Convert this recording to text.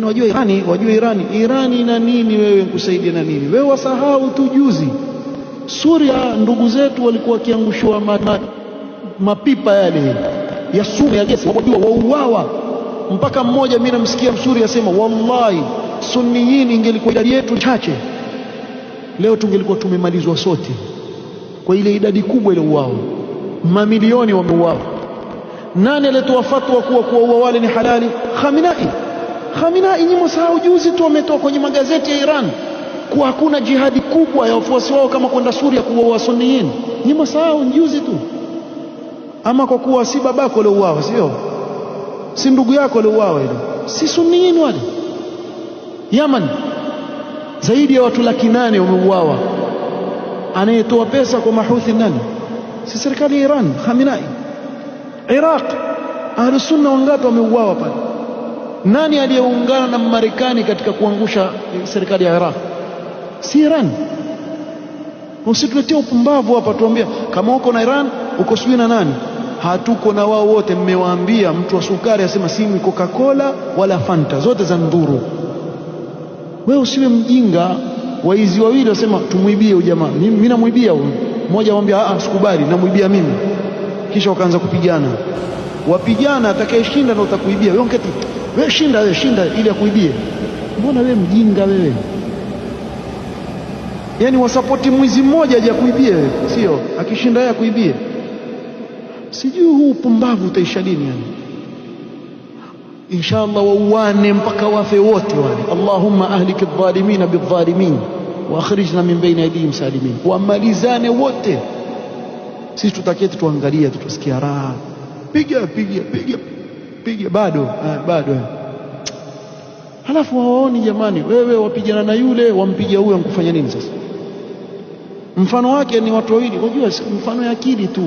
lakini wajua Irani ina nini? Wewe kusaidia na nini? Wewe wasahau tu juzi Suria, ndugu zetu walikuwa wakiangushiwa mapipa yale ya sumu ya gesi, wajua wauawa. Mpaka mmoja mimi namsikia Msuri asema, wallahi sunniyin ingelikuwa idadi yetu chache leo tungelikuwa tumemalizwa sote, kwa ile idadi kubwa ile uwao, mamilioni wameuawa. Nani alitoa fatwa kuwa wale ni halali? Khamenei. Nyinyi msahau juzi tu wametoa kwenye magazeti ya Iran kuwa hakuna jihadi kubwa ya wafuasi wao kama kwenda Suria kuua sunniyin. Nyinyi msahau juzi tu. Ama kwa kuwa si babako aliouawa, sio si ndugu yako aliouawa, ile si sunniyin wale. Yaman zaidi ya watu 800,000 wameuawa. Anayetoa pesa kwa mahuthi nani? Si serikali ya Iran, Khamenei. Iraq Ahlus Sunna wangapi wameuawa pale? Nani aliyeungana na Marekani katika kuangusha serikali ya Iraq? Si Iran. Usituletee upumbavu hapa tuambia kama uko na Iran uko sijui na nani. Hatuko na wao wote. Mmewaambia mtu wa sukari asema simu Coca-Cola wala Fanta, zote za ndhuru. Wewe usiwe mjinga. Waizi wawili wasema tumuibie huyu jamaa, mimi namuibia huyu. Mmoja anamwambia sikubali, namuibia mimi. Kisha wakaanza kupigana, wapigana, atakayeshinda ndio utakuibia wewe. Ngeti wewe shinda ili akuibie. Mbona wewe mjinga wewe? Yani wasapoti mwizi mmoja aje kuibie wewe, sio akishinda yeye akuibie. Sijui huu upumbavu utaisha lini yani. Inshallah wauane mpaka wafe wote wale. Allahumma ahliki adh-dhalimin bidh-dhalimin wa akhrijna min bayni aydihim salimin. Wamalizane wote. Sisi tutaketi tuangalia, tutasikia raha. Piga bado. Halafu waoni jamani, wewe wapigana na yule wampiga huyo, ankufanya nini sasa? Mfano wake ni watu wawili, unajua mfano ya akili tu.